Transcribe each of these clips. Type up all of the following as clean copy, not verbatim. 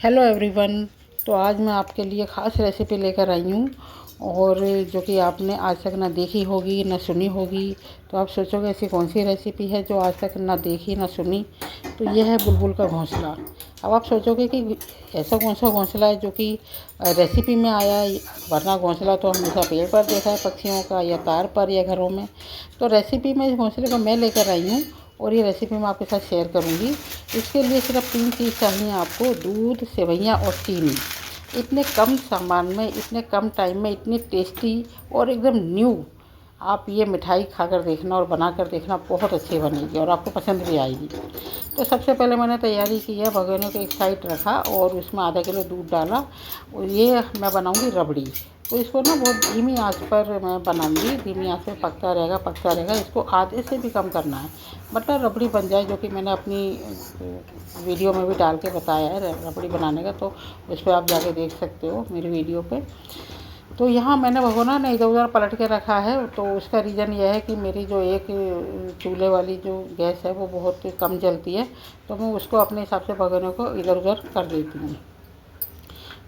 Hello everyone. तो आज मैं आपके लिए ख़ास रेसिपी लेकर आई हूँ और जो कि आपने आज तक ना देखी होगी ना सुनी होगी। तो आप सोचोगे ऐसी कौन सी रेसिपी है जो आज तक ना देखी ना सुनी। तो ये है बुलबुल का घोंसला। अब आप सोचोगे कि ऐसा कौन सा घोंसला है जो कि रेसिपी में आया है, वरना घोंसला तो हमेशा पेड़ पर देखा है पक्षियों का या तार पर या घरों में। तो रेसिपी में इस घोंसले को मैं लेकर आई हूँ और ये रेसिपी मैं आपके साथ शेयर करूँगी। इसके लिए सिर्फ 3 चीज़ चाहिए आपको: दूध, सेवइयाँ और चीनी। इतने कम सामान में, इतने कम टाइम में, इतनी टेस्टी और एकदम न्यू आप ये मिठाई खाकर देखना और बनाकर देखना, बहुत अच्छी बनेगी और आपको पसंद भी आएगी। तो सबसे पहले मैंने तैयारी की है, भगोने को एक साइड रखा और उसमें आधा किलो दूध डाला और ये मैं बनाऊंगी रबड़ी। तो इसको ना बहुत धीमी आंच पर मैं बनाऊंगी, धीमी आंच पे पकता रहेगा। इसको आधे से भी कम करना है, मतलब रबड़ी बन जाए, जो कि मैंने अपनी वीडियो में भी डाल के बताया है रबड़ी बनाने का। तो उस पर आप जाके देख सकते हो मेरी वीडियो पे। तो यहाँ मैंने भगोना ना इधर उधर पलट के रखा है। तो उसका रीज़न ये है कि मेरी जो एक चूल्हे वाली जो गैस है वो बहुत कम जलती है, तो मैं उसको अपने हिसाब से भगोने को इधर उधर कर देती हूँ।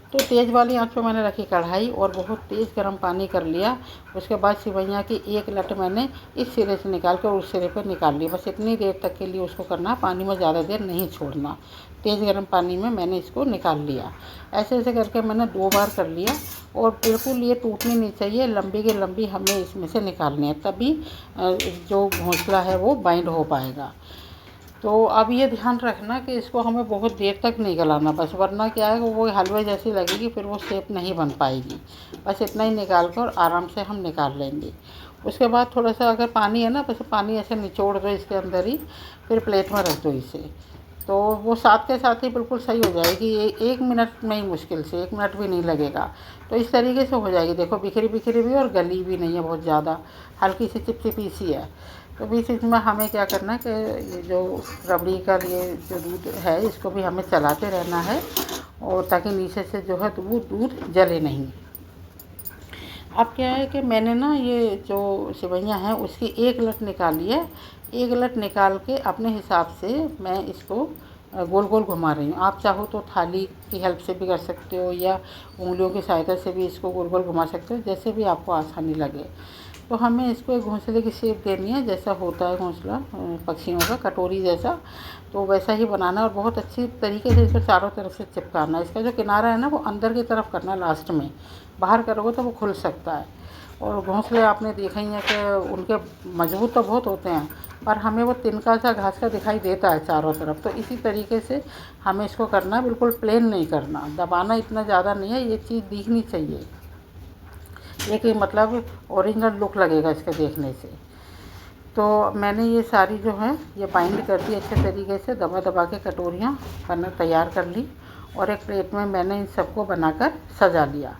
तो तेज़ वाली आंच पे मैंने रखी कढ़ाई और बहुत तेज़ गर्म पानी कर लिया। उसके बाद सेवइयाँ की एक लट मैंने इस सिरे से निकाल कर उस सिरे पर निकाल ली। बस इतनी देर तक के लिए उसको करना, पानी में ज़्यादा देर नहीं छोड़ना। तेज़ गर्म पानी में मैंने इसको निकाल लिया। ऐसे ऐसे करके मैंने 2 बार कर लिया और बिल्कुल ये टूटनी नहीं चाहिए, लंबी की लंबी हमें इसमें से निकालनी है, तभी जो घोंसला है वो बाइंड हो पाएगा। तो अब ये ध्यान रखना कि इसको हमें बहुत देर तक नहीं गलाना, बस, वरना क्या है वो हलवे जैसी लगेगी, फिर वो शेप नहीं बन पाएगी। बस इतना ही निकाल कर आराम से हम निकाल लेंगे। उसके बाद थोड़ा सा अगर पानी है ना, बस पानी ऐसे निचोड़ दो इसके अंदर ही, फिर प्लेट में रख दो इसे। तो वो साथ के साथ ही बिल्कुल सही हो जाएगी। ये 1 मिनट में ही, मुश्किल से 1 मिनट भी नहीं लगेगा। तो इस तरीके से हो जाएगी। देखो बिखरी बिखरी भी और गली भी नहीं है बहुत ज़्यादा, हल्की सी चिपचिपी सी है। तो बीच बीच में हमें क्या करना है कि ये जो रबड़ी का ये जो दूध है इसको भी हमें चलाते रहना है, और ताकि नीचे से जो है दूध जले नहीं। अब क्या है कि मैंने ना ये जो सेवइयाँ हैं उसकी एक लट निकाली है। एक लट निकाल के अपने हिसाब से मैं इसको गोल गोल घुमा रही हूँ। आप चाहो तो थाली की हेल्प से भी कर सकते हो या उंगलियों की सहायता से भी इसको गोल गोल घुमा सकते हो, जैसे भी आपको आसानी लगे। तो हमें इसको एक घोंसले की शेप देनी है, जैसा होता है घोंसला पक्षियों का, कटोरी जैसा। तो वैसा ही बनाना और बहुत अच्छी तरीके से इसको चारों तरफ से चिपकाना। इसका जो किनारा है ना वो अंदर की तरफ करना, लास्ट में बाहर करोगे तो वो खुल सकता है। और घोंसले आपने देखा ही है कि उनके मजबूत तो बहुत होते हैं, पर हमें वो तिनका सा घास का दिखाई देता है चारों तरफ। तो इसी तरीके से हमें इसको करना है, बिल्कुल प्लेन नहीं करना, दबाना इतना ज़्यादा नहीं है, ये चीज़ दिखनी चाहिए, एक मतलब ओरिजिनल लुक लगेगा इसके देखने से। तो मैंने ये सारी जो है ये बाइंड कर दी अच्छे तरीके से, दबा दबा के कटोरियाँ बना तैयार कर ली और एक प्लेट में मैंने इन सबको बनाकर सजा लिया।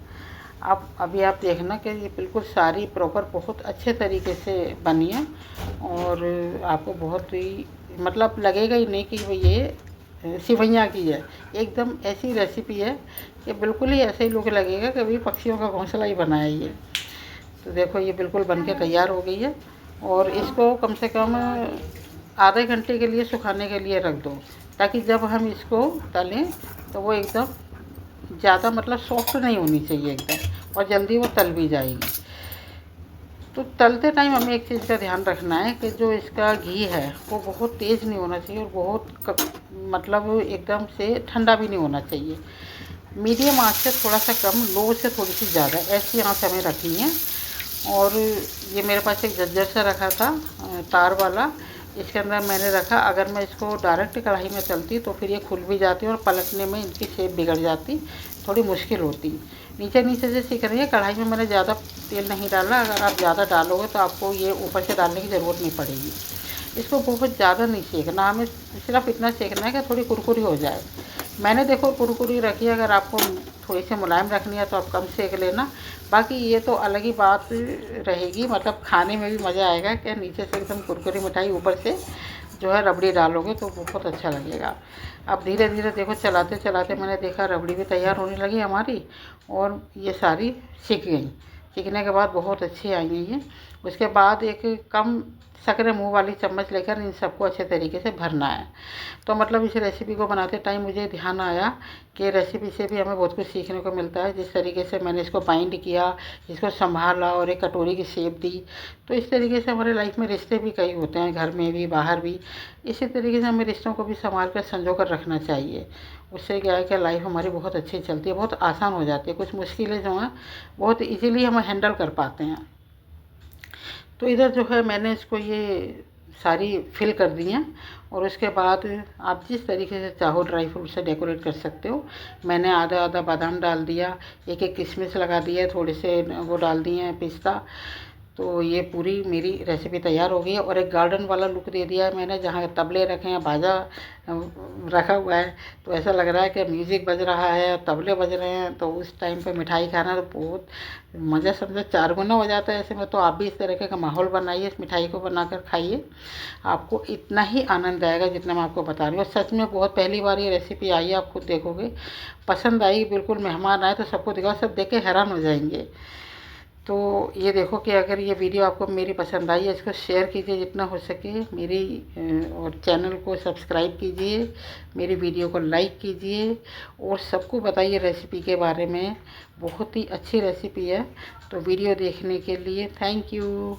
अब अभी आप देखना कि ये बिल्कुल सारी प्रॉपर बहुत अच्छे तरीके से बनी है और आपको बहुत ही मतलब लगेगा ही नहीं कि भाई ये सेवइयाँ की है। एकदम ऐसी रेसिपी है कि बिल्कुल ही ऐसे ही लोग लगेगा कि भाई पक्षियों का घोंसला ही बनाया ये। तो देखो ये बिल्कुल बनके तैयार हो गई है और इसको कम से कम आधे घंटे के लिए सुखाने के लिए रख दो, ताकि जब हम इसको तलें तो वो एकदम ज़्यादा मतलब सॉफ्ट नहीं होनी चाहिए एकदम, और जल्दी वो तल भी जाएगी। तो तलते टाइम हमें एक चीज़ का ध्यान रखना है कि जो इसका घी है वो बहुत तेज़ नहीं होना चाहिए और बहुत मतलब एकदम से ठंडा भी नहीं होना चाहिए। मीडियम आंच से थोड़ा सा कम, लो से थोड़ी सी ज़्यादा, ऐसी आंच हमें रखनी है। और ये मेरे पास एक जज्जर सा रखा था तार वाला, इसके अंदर मैंने रखा। अगर मैं इसको डायरेक्ट कढ़ाई में तलती तो फिर ये खुल भी जाती और पलटने में इनकी शेप बिगड़ जाती, थोड़ी मुश्किल होती। नीचे नीचे से सीख रही है। कढ़ाई में मैंने ज़्यादा तेल नहीं डाला, अगर आप ज़्यादा डालोगे तो आपको ये ऊपर से डालने की ज़रूरत नहीं पड़ेगी। इसको बहुत ज़्यादा नहीं सेकना, हमें सिर्फ इतना सेकना है कि थोड़ी कुरकुरी हो जाए। मैंने देखो कुरकुरी रखी है, अगर आपको थोड़ी सी मुलायम रखनी है तो आप कम सेक लेना। बाकी ये तो अलग ही बात रहेगी, मतलब खाने में भी मज़ा आएगा कि नीचे से एकदम कुरकुरी मिठाई, ऊपर से जो है रबड़ी डालोगे तो बहुत अच्छा लगेगा। अब धीरे धीरे देखो चलाते चलाते मैंने देखा रबड़ी भी तैयार होने लगी हमारी और ये सारी सिक गई। सीखने के बाद बहुत अच्छी आई है ये। उसके बाद एक कम सकरे मुँह वाली चम्मच लेकर इन सबको अच्छे तरीके से भरना है। तो मतलब इस रेसिपी को बनाते टाइम मुझे ध्यान आया कि रेसिपी से भी हमें बहुत कुछ सीखने को मिलता है। जिस तरीके से मैंने इसको बाइंड किया, इसको संभाला और एक कटोरी की शेप दी, तो इस तरीके से हमारे लाइफ में रिश्ते भी कई होते हैं, घर में भी बाहर भी। इसी तरीके से हमें रिश्तों को भी संभाल कर संजो कर रखना चाहिए। उससे क्या है कि लाइफ हमारी बहुत अच्छी चलती है, बहुत आसान हो जाती है। कुछ मुश्किलें जो हैं बहुत ईज़िली हम हैंडल कर पाते हैं। तो इधर जो है मैंने इसको ये सारी फिल कर दी हैं। और उसके बाद आप जिस तरीके से चाहो ड्राई फ्रूट से डेकोरेट कर सकते हो। मैंने आधा आधा बादाम डाल दिया, एक एक किशमिश लगा दिया, थोड़े से वो डाल दिए हैं पिस्ता। तो ये पूरी मेरी रेसिपी तैयार हो गई है। और एक गार्डन वाला लुक दे दिया है मैंने, जहाँ तबले रखे हैं, बाजा रखा हुआ है, तो ऐसा लग रहा है कि म्यूज़िक बज रहा है, तबले बज रहे हैं। तो उस टाइम पे मिठाई खाना तो बहुत मज़ा समझो 4 गुना हो जाता है ऐसे में। तो आप भी इस तरीके का माहौल बनाइए, इस मिठाई को बनाकर खाइए, आपको इतना ही आनंद आएगा जितना मैं आपको बता रही हूँ। सच में बहुत पहली बार ये रेसिपी आई है, आप खुद देखोगे पसंद आएगी बिल्कुल। मेहमान आए तो सबको दिखाओ, सब देख के हैरान हो जाएंगे। तो ये देखो कि अगर ये वीडियो आपको मेरी पसंद आई है, इसको शेयर कीजिए जितना हो सके मेरी, और चैनल को सब्सक्राइब कीजिए, मेरी वीडियो को लाइक कीजिए और सबको बताइए रेसिपी के बारे में। बहुत ही अच्छी रेसिपी है। तो वीडियो देखने के लिए थैंक यू।